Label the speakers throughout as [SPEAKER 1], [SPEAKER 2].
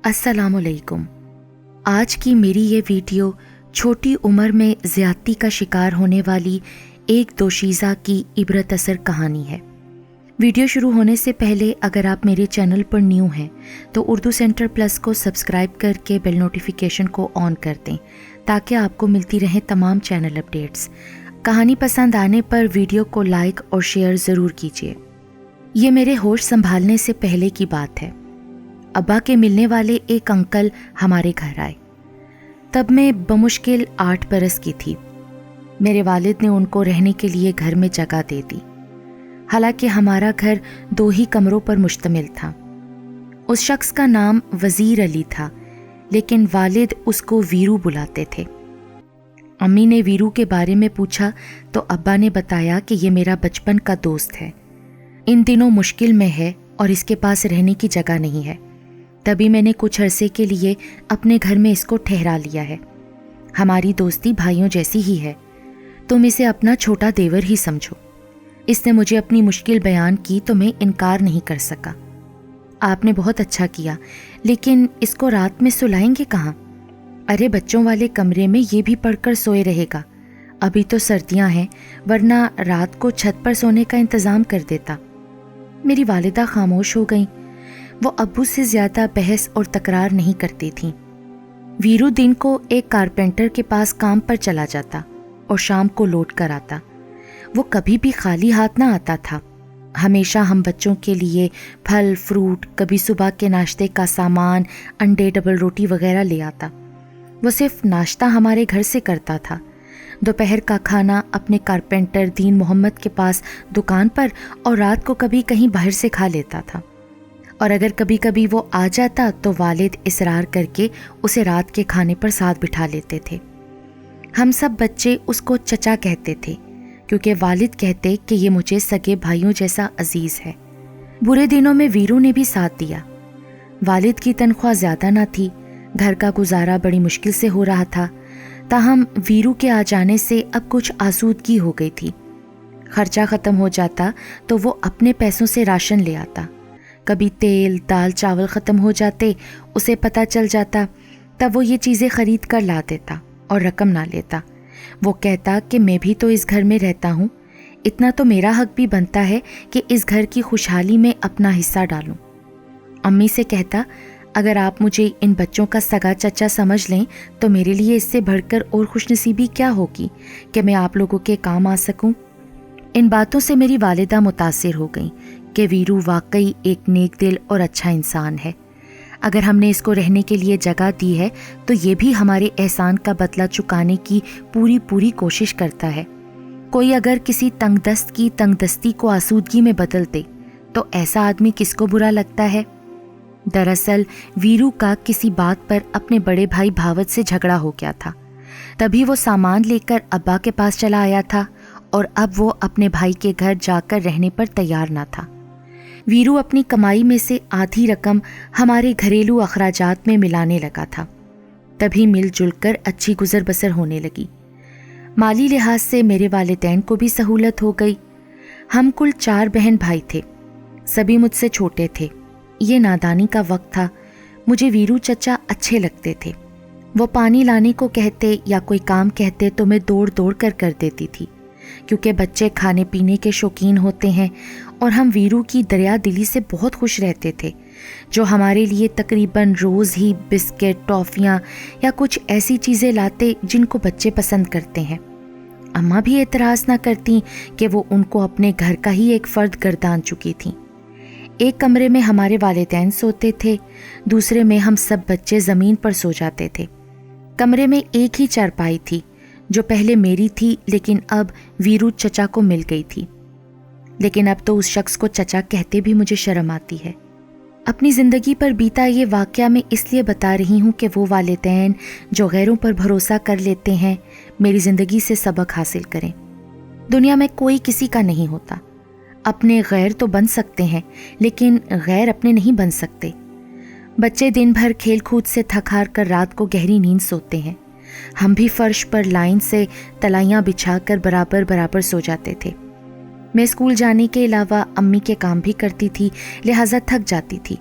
[SPEAKER 1] السلام علیکم۔ آج کی میری یہ ویڈیو چھوٹی عمر میں زیادتی کا شکار ہونے والی ایک دوشیزہ کی عبرت اثر کہانی ہے۔ ویڈیو شروع ہونے سے پہلے اگر آپ میرے چینل پر نیو ہیں تو اردو سینٹر پلس کو سبسکرائب کر کے بیل نوٹیفیکیشن کو آن کر دیں تاکہ آپ کو ملتی رہیں تمام چینل اپڈیٹس۔ کہانی پسند آنے پر ویڈیو کو لائک اور شیئر ضرور کیجیے۔ یہ میرے ہوش سنبھالنے سے پہلے کی بات ہے۔ ابا کے ملنے والے ایک انکل ہمارے گھر آئے۔ تب میں بمشکل 8 برس کی تھی۔ میرے والد نے ان کو رہنے کے لیے گھر میں جگہ دے دی۔ حالانکہ ہمارا گھر 2 ہی کمروں پر مشتمل تھا۔ اس شخص کا نام وزیر علی تھا، لیکن والد اس کو ویرو بلاتے تھے۔ امی نے ویرو کے بارے میں پوچھا تو ابا نے بتایا کہ یہ میرا بچپن کا دوست ہے، ان دنوں مشکل میں ہے اور اس کے پاس رہنے کی جگہ نہیں ہے، تبھی میں نے کچھ عرصے کے لیے اپنے گھر میں اس کو ٹھہرا لیا ہے۔ ہماری دوستی بھائیوں جیسی ہی ہے، تم اسے اپنا چھوٹا دیور ہی سمجھو۔ اس نے مجھے اپنی مشکل بیان کی تو میں انکار نہیں کر سکا۔ آپ نے بہت اچھا کیا، لیکن اس کو رات میں سلائیں گے کہاں؟ ارے بچوں والے کمرے میں یہ بھی پڑھ کر سوئے رہے گا، ابھی تو سردیاں ہیں، ورنہ رات کو چھت پر سونے کا انتظام کر دیتا۔ میری والدہ خاموش ہو گئیں۔ وہ ابو سے زیادہ بحث اور تکرار نہیں کرتی تھیں۔ ویرو دن کو ایک کارپینٹر کے پاس کام پر چلا جاتا اور شام کو لوٹ کر آتا۔ وہ کبھی بھی خالی ہاتھ نہ آتا تھا۔ ہمیشہ ہم بچوں کے لیے پھل، فروٹ، کبھی صبح کے ناشتے کا سامان، انڈے، ڈبل روٹی وغیرہ لے آتا۔ وہ صرف ناشتہ ہمارے گھر سے کرتا تھا۔ دوپہر کا کھانا اپنے کارپینٹر دین محمد کے پاس دکان پر اور رات کو کبھی کہیں باہر سے کھا لیتا تھا، اور اگر کبھی کبھی وہ آ جاتا تو والد اصرار کر کے اسے رات کے کھانے پر ساتھ بٹھا لیتے تھے۔ ہم سب بچے اس کو چچا کہتے تھے، کیونکہ والد کہتے کہ یہ مجھے سگے بھائیوں جیسا عزیز ہے۔ برے دنوں میں ویرو نے بھی ساتھ دیا۔ والد کی تنخواہ زیادہ نہ تھی، گھر کا گزارا بڑی مشکل سے ہو رہا تھا، تاہم ویرو کے آ جانے سے اب کچھ آسودگی ہو گئی تھی۔ خرچہ ختم ہو جاتا تو وہ اپنے پیسوں سے راشن لے آتا۔ کبھی تیل، دال، چاول ختم ہو جاتے، اسے پتہ چل جاتا، تب وہ یہ چیزیں خرید کر لا دیتا اور رقم نہ لیتا۔ وہ کہتا کہ میں بھی تو اس گھر میں رہتا ہوں، اتنا تو میرا حق بھی بنتا ہے کہ اس گھر کی خوشحالی میں اپنا حصہ ڈالوں۔ امی سے کہتا، اگر آپ مجھے ان بچوں کا سگا چچا سمجھ لیں تو میرے لیے اس سے بڑھ کر اور خوش نصیبی کیا ہوگی کہ میں آپ لوگوں کے کام آ سکوں۔ ان باتوں سے میری والدہ متاثر ہو گئیں کہ ویرو واقعی ایک نیک دل اور اچھا انسان ہے۔ اگر ہم نے اس کو رہنے کے لیے جگہ دی ہے تو یہ بھی ہمارے احسان کا بدلہ چکانے کی پوری کوشش کرتا ہے۔ کوئی اگر کسی تنگ دست کی تنگ دستی کو آسودگی میں بدل دے تو ایسا آدمی کس کو برا لگتا ہے؟ دراصل ویرو کا کسی بات پر اپنے بڑے بھائی بھاوت سے جھگڑا ہو گیا تھا، تبھی وہ سامان لے کر ابا کے پاس چلا آیا تھا، اور اب وہ اپنے بھائی کے گھر جا کر رہنے پر تیار نہ تھا۔ ویرو اپنی کمائی میں سے آدھی رقم ہمارے گھریلو اخراجات میں ملانے لگا تھا، تبھی مل جل کر اچھی گزر بسر ہونے لگی۔ مالی لحاظ سے میرے والدین کو بھی سہولت ہو گئی۔ ہم کل 4 بہن بھائی تھے، سبھی مجھ سے چھوٹے تھے۔ یہ نادانی کا وقت تھا۔ مجھے ویرو چچا اچھے لگتے تھے۔ وہ پانی لانے کو کہتے یا کوئی کام کہتے تو میں دوڑ کر دیتی تھی، کیونکہ بچے کھانے پینے کے شوقین ہوتے ہیں، اور ہم ویرو کی دریا دلی سے بہت خوش رہتے تھے، جو ہمارے لیے تقریباً روز ہی بسکٹ، ٹافیاں یا کچھ ایسی چیزیں لاتے جن کو بچے پسند کرتے ہیں۔ اماں بھی اعتراض نہ کرتیں کہ وہ ان کو اپنے گھر کا ہی ایک فرد گردان چکی تھیں۔ ایک کمرے میں ہمارے والدین سوتے تھے، دوسرے میں ہم سب بچے زمین پر سو جاتے تھے۔ کمرے میں ایک ہی چارپائی تھی جو پہلے میری تھی لیکن اب ویرو چچا کو مل گئی تھی، لیکن اب تو اس شخص کو چچا کہتے بھی مجھے شرم آتی ہے۔ اپنی زندگی پر بیتا یہ واقعہ میں اس لیے بتا رہی ہوں کہ وہ والدین جو غیروں پر بھروسہ کر لیتے ہیں میری زندگی سے سبق حاصل کریں۔ دنیا میں کوئی کسی کا نہیں ہوتا۔ اپنے غیر تو بن سکتے ہیں، لیکن غیر اپنے نہیں بن سکتے۔ بچے دن بھر کھیل کود سے تھک ہار کر رات کو گہری نیند سوتے ہیں۔ ہم بھی فرش پر لائن سے تلائیاں بچھا کر برابر سو جاتے تھے۔ میں اسکول جانے کے علاوہ امی کے کام بھی کرتی تھی، لہٰذا تھک جاتی تھی۔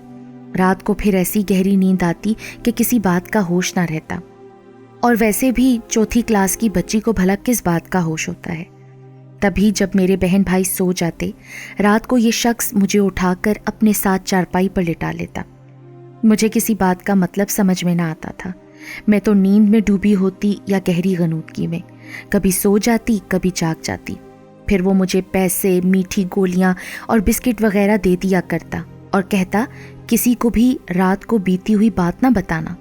[SPEAKER 1] رات کو پھر ایسی گہری نیند آتی کہ کسی بات کا ہوش نہ رہتا، اور ویسے بھی 4تھی کلاس کی بچی کو بھلا کس بات کا ہوش ہوتا ہے۔ تبھی جب میرے بہن بھائی سو جاتے، رات کو یہ شخص مجھے اٹھا کر اپنے ساتھ چارپائی پر لٹا لیتا۔ مجھے کسی بات کا مطلب سمجھ میں نہ آتا تھا، میں تو نیند میں ڈوبی ہوتی یا گہری غنودگی میں، کبھی سو جاتی کبھی جاگ جاتی۔ پھر وہ مجھے پیسے، میٹھی گولیاں اور بسکٹ وغیرہ دے دیا کرتا اور کہتا کسی کو بھی رات کو بیتی ہوئی بات نہ بتانا۔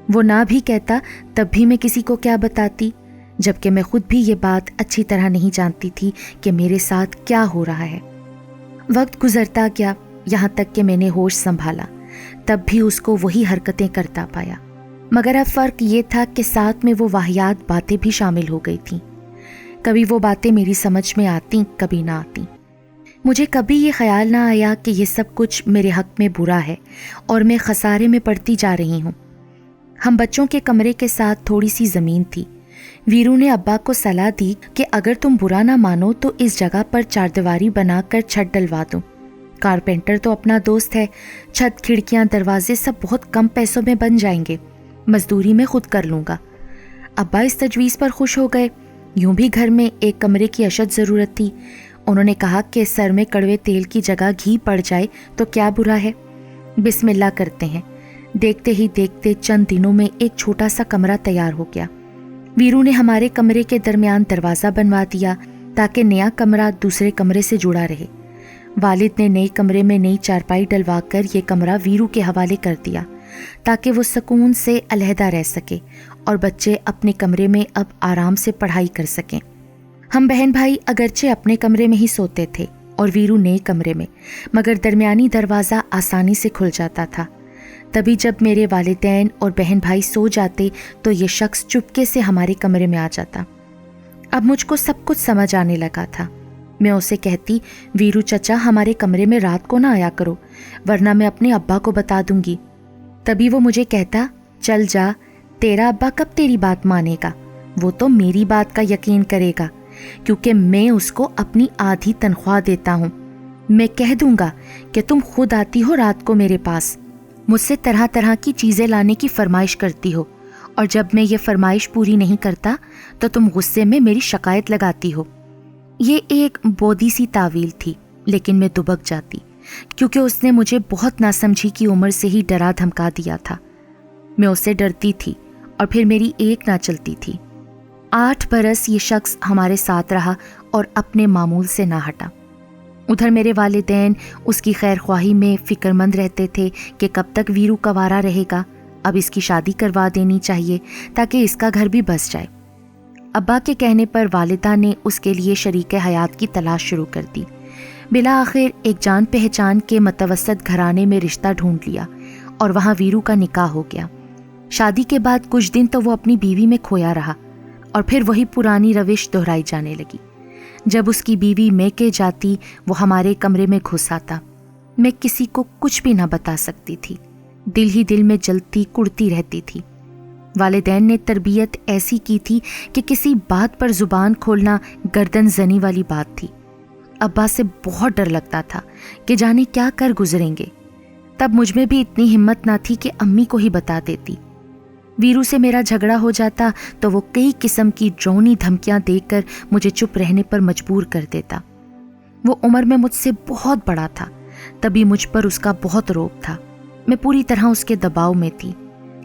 [SPEAKER 1] وہ نہ بھی کہتا تب بھی میں کسی کو کیا بتاتی، جبکہ میں خود بھی یہ بات اچھی طرح نہیں جانتی تھی کہ میرے ساتھ کیا ہو رہا ہے۔ وقت گزرتا گیا، یہاں تک کہ میں نے ہوش سنبھالا، تب بھی اس کو وہی حرکتیں کرتا پایا، مگر اب فرق یہ تھا کہ ساتھ میں وہ واہیات باتیں بھی شامل ہو گئی تھیں۔ کبھی وہ باتیں میری سمجھ میں آتی، کبھی نہ آتی۔ مجھے کبھی یہ خیال نہ آیا کہ یہ سب کچھ میرے حق میں برا ہے اور میں خسارے میں پڑتی جا رہی ہوں۔ ہم بچوں کے کمرے کے ساتھ تھوڑی سی زمین تھی۔ ویرو نے ابا کو صلاح دی کہ اگر تم برا نہ مانو تو اس جگہ پر چاردیواری بنا کر چھت ڈلوا دوں۔ کارپینٹر تو اپنا دوست ہے، چھت، کھڑکیاں، دروازے سب بہت کم پیسوں میں بن جائیں گے، مزدوری میں خود کر لوں گا۔ ابا اس تجویز پر خوش ہو گئے۔ یوں بھی گھر میں ایک کمرے کی اشد ضرورت تھی۔ انہوں نے کہا کہ سر میں کڑوے تیل کی جگہ گھی پڑ جائے تو کیا برا ہے، بسم اللہ کرتے ہیں۔ دیکھتے ہی دیکھتے چند دنوں میں ایک چھوٹا سا کمرہ تیار ہو گیا۔ ویرو نے ہمارے کمرے کے درمیان دروازہ بنوا دیا تاکہ نیا کمرہ دوسرے کمرے سے جڑا رہے۔ والد نے نئے کمرے میں نئی چارپائی ڈلوا کر یہ کمرہ ویرو کے حوالے کر دیا تاکہ وہ سکون سے علیحدہ رہ سکے اور بچے اپنے کمرے میں اب آرام سے پڑھائی کر سکیں۔ ہم بہن بھائی اگرچہ اپنے کمرے میں ہی سوتے تھے اور ویرو نئے کمرے میں، مگر درمیانی دروازہ آسانی سے کھل جاتا تھا۔ تبھی جب میرے والدین اور بہن بھائی سو جاتے تو یہ شخص چپکے سے ہمارے کمرے میں آ جاتا۔ اب مجھ کو سب کچھ سمجھ آنے لگا تھا۔ میں اسے کہتی، ویرو چچا ہمارے کمرے میں رات کو نہ آیا کرو ورنہ میں اپنے ابا کو بتا دوں گی۔ تبھی وہ مجھے کہتا، چل جا، تیرا ابا کب تیری بات مانے گا، وہ تو میری بات کا یقین کرے گا کیونکہ میں اس کو اپنی آدھی تنخواہ دیتا ہوں۔ میں کہہ دوں گا کہ تم خود آتی ہو رات کو میرے پاس، مجھ سے طرح طرح کی چیزیں لانے کی فرمائش کرتی ہو، اور جب میں یہ فرمائش پوری نہیں کرتا تو تم غصے میں میری شکایت لگاتی ہو۔ یہ ایک بودھی سی تعویل تھی، لیکن میں دبک جاتی کیونکہ اس نے مجھے بہت ناسمجھی کی عمر سے ہی ڈرا دھمکا دیا تھا۔ میں اس سے ڈرتی تھی اور پھر میری ایک نہ چلتی تھی۔ 8 برس یہ شخص ہمارے ساتھ رہا اور اپنے معمول سے نہ ہٹا۔ ادھر میرے والدین اس کی خیر خواہی میں فکر مند رہتے تھے کہ کب تک ویرو کنوارا رہے گا، اب اس کی شادی کروا دینی چاہیے تاکہ اس کا گھر بھی بس جائے۔ ابا کے کہنے پر والدہ نے اس کے لیے شریک حیات کی تلاش شروع کر دی۔ بالآخر ایک جان پہچان کے متوسط گھرانے میں رشتہ ڈھونڈ لیا اور وہاں ویرو کا نکاح ہو گیا۔ شادی کے بعد کچھ دن تو وہ اپنی بیوی میں کھویا رہا اور پھر وہی پرانی روش دہرائی جانے لگی۔ جب اس کی بیوی میکے جاتی وہ ہمارے کمرے میں گھس آتا۔ میں کسی کو کچھ بھی نہ بتا سکتی تھی، دل ہی دل میں جلتی کڑتی رہتی تھی۔ والدین نے تربیت ایسی کی تھی کہ کسی بات پر زبان کھولنا گردن زنی والی بات تھی۔ ابا سے بہت ڈر لگتا تھا کہ جانے کیا کر گزریں گے۔ تب مجھ میں بھی اتنی ہمت نہ تھی کہ امی کو ہی بتا دیتی۔ ویرو سے میرا جھگڑا ہو جاتا تو وہ کئی قسم کی ڈرونی دھمکیاں دے کر مجھے چپ رہنے پر مجبور کر دیتا۔ وہ عمر میں مجھ سے بہت بڑا تھا، تبھی مجھ پر اس کا بہت روب تھا۔ میں پوری طرح اس کے دباؤ میں تھی۔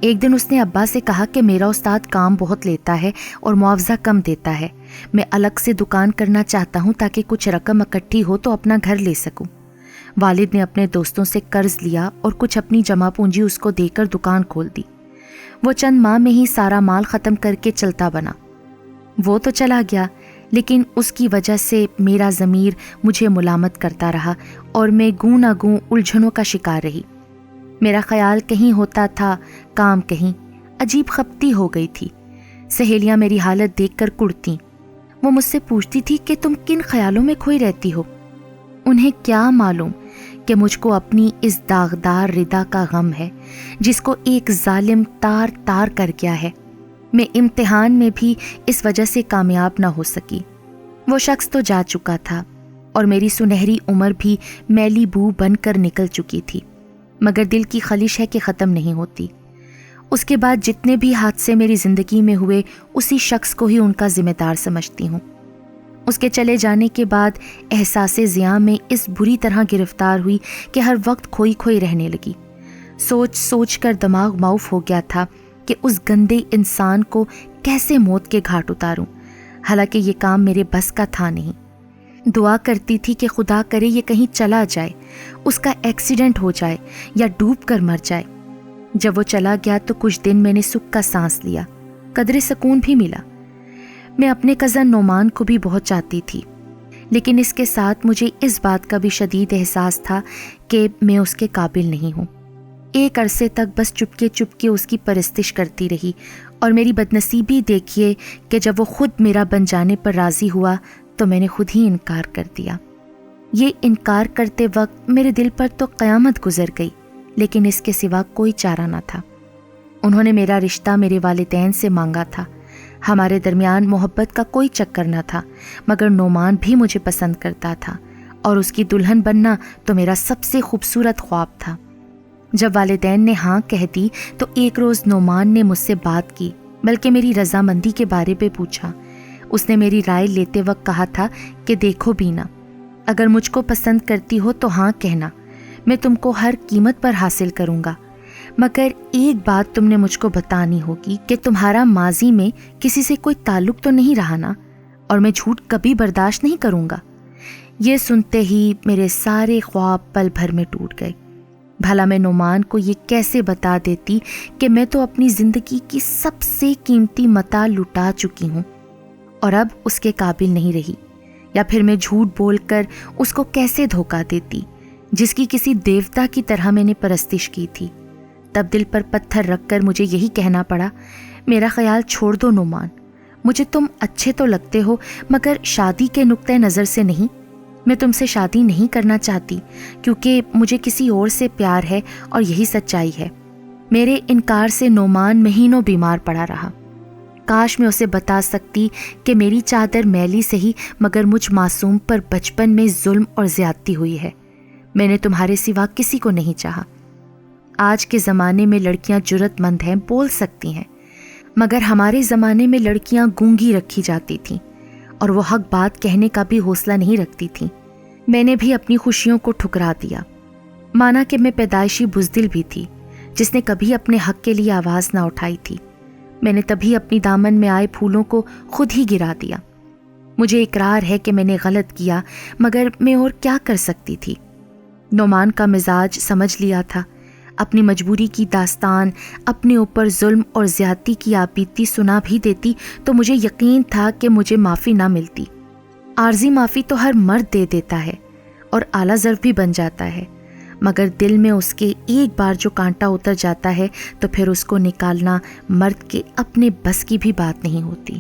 [SPEAKER 1] ایک دن اس نے ابا سے کہا کہ میرا استاد کام بہت لیتا ہے اور معاوضہ کم دیتا ہے، میں الگ سے دکان کرنا چاہتا ہوں تاکہ کچھ رقم اکٹھی ہو تو اپنا گھر لے سکوں۔ والد نے اپنے دوستوں سے قرض لیا اور کچھ اپنی جمع پونجی اس کو دے کر دکان کھول دی۔ وہ چند ماہ میں ہی سارا مال ختم کر کے چلتا بنا۔ وہ تو چلا گیا، لیکن اس کی وجہ سے میرا ضمیر مجھے ملامت کرتا رہا اور میں گوں نہ گوں الجھنوں کا شکار رہی۔ میرا خیال کہیں ہوتا تھا، کام کہیں۔ عجیب خپتی ہو گئی تھی۔ سہیلیاں میری حالت دیکھ کر کڑتیں۔ وہ مجھ سے پوچھتی تھی کہ تم کن خیالوں میں کھوئی رہتی ہو۔ انہیں کیا معلوم کہ مجھ کو اپنی اس داغدار ردا کا غم ہے جس کو ایک ظالم تار تار کر گیا ہے۔ میں امتحان میں بھی اس وجہ سے کامیاب نہ ہو سکی۔ وہ شخص تو جا چکا تھا اور میری سنہری عمر بھی میلی بو بن کر نکل چکی تھی۔ مگر دل کی خلش ہے کہ ختم نہیں ہوتی۔ اس کے بعد جتنے بھی حادثے میری زندگی میں ہوئے اسی شخص کو ہی ان کا ذمہ دار سمجھتی ہوں۔ اس کے چلے جانے کے بعد احساس زیاں میں اس بری طرح گرفتار ہوئی کہ ہر وقت کھوئی کھوئی رہنے لگی۔ سوچ سوچ کر دماغ معاف ہو گیا تھا کہ اس گندے انسان کو کیسے موت کے گھاٹ اتاروں، حالانکہ یہ کام میرے بس کا تھا نہیں۔ دعا کرتی تھی کہ خدا کرے یہ کہیں چلا جائے، اس کا ایکسیڈنٹ ہو جائے یا ڈوب کر مر جائے۔ جب وہ چلا گیا تو کچھ دن میں نے سکھ کا سانس لیا، قدرے سکون بھی ملا۔ میں اپنے کزن نعمان کو بھی بہت چاہتی تھی، لیکن اس کے ساتھ مجھے اس بات کا بھی شدید احساس تھا کہ میں اس کے قابل نہیں ہوں۔ ایک عرصے تک بس چپکے چپکے اس کی پرستش کرتی رہی، اور میری بدنصیبی دیکھیے کہ جب وہ خود میرا بن جانے پر راضی ہوا تو میں نے خود ہی انکار کر دیا۔ یہ انکار کرتے وقت میرے دل پر تو قیامت گزر گئی، لیکن اس کے سوا کوئی چارہ نہ تھا۔ انہوں نے میرا رشتہ میرے والدین سے مانگا تھا۔ ہمارے درمیان محبت کا کوئی چکر نہ تھا، مگر نعمان بھی مجھے پسند کرتا تھا، اور اس کی دلہن بننا تو میرا سب سے خوبصورت خواب تھا۔ جب والدین نے ہاں کہہ دی تو ایک روز نعمان نے مجھ سے بات کی، بلکہ میری رضامندی کے بارے میں پوچھا۔ اس نے میری رائے لیتے وقت کہا تھا کہ دیکھو بینا، اگر مجھ کو پسند کرتی ہو تو ہاں کہنا، میں تم کو ہر قیمت پر حاصل کروں گا، مگر ایک بات تم نے مجھ کو بتانی ہوگی کہ تمہارا ماضی میں کسی سے کوئی تعلق تو نہیں رہا نا، اور میں جھوٹ کبھی برداشت نہیں کروں گا۔ یہ سنتے ہی میرے سارے خواب پل بھر میں ٹوٹ گئے۔ بھلا میں نعمان کو یہ کیسے بتا دیتی کہ میں تو اپنی زندگی کی سب سے قیمتی متاع لٹا چکی ہوں اور اب اس کے قابل نہیں رہی، یا پھر میں جھوٹ بول کر اس کو کیسے دھوکہ دیتی جس کی کسی دیوتا کی طرح میں نے پرستش کی تھی۔ تب دل پر پتھر رکھ کر مجھے یہی کہنا پڑا، میرا خیال چھوڑ دو نعمان، مجھے تم اچھے تو لگتے ہو مگر شادی کے نقطۂ نظر سے نہیں۔ میں تم سے شادی نہیں کرنا چاہتی کیونکہ مجھے کسی اور سے پیار ہے، اور یہی سچائی ہے۔ میرے انکار سے نعمان مہینوں بیمار پڑا رہا۔ کاش میں اسے بتا سکتی کہ میری چادر میلی سے ہی مگر مجھ معصوم پر بچپن میں ظلم اور زیادتی ہوئی ہے۔ میں نے تمہارے سوا کسی کو نہیں چاہا۔ آج کے زمانے میں لڑکیاں جرت مند ہیں، بول سکتی ہیں، مگر ہمارے زمانے میں لڑکیاں گونگی رکھی جاتی تھیں، اور وہ حق بات کہنے کا بھی حوصلہ نہیں رکھتی تھیں۔ میں نے بھی اپنی خوشیوں کو ٹھکرا دیا، مانا کہ میں پیدائشی بزدل بھی تھی جس نے کبھی اپنے حق کے لیے آواز نہ اٹھائی تھی۔ میں نے تبھی اپنی دامن میں آئے پھولوں کو خود ہی گرا دیا۔ مجھے اقرار ہے کہ میں نے غلط کیا، مگر میں اور کیا کر سکتی تھی؟ نعمان کا مزاج سمجھ لیا تھا۔ اپنی مجبوری کی داستان، اپنے اوپر ظلم اور زیادتی کی آبیتی سنا بھی دیتی تو مجھے یقین تھا کہ مجھے معافی نہ ملتی۔ عارضی معافی تو ہر مرد دے دیتا ہے اور اعلیٰ ظرف بھی بن جاتا ہے، مگر دل میں اس کے ایک بار جو کانٹا اتر جاتا ہے تو پھر اس کو نکالنا مرد کے اپنے بس کی بھی بات نہیں ہوتی۔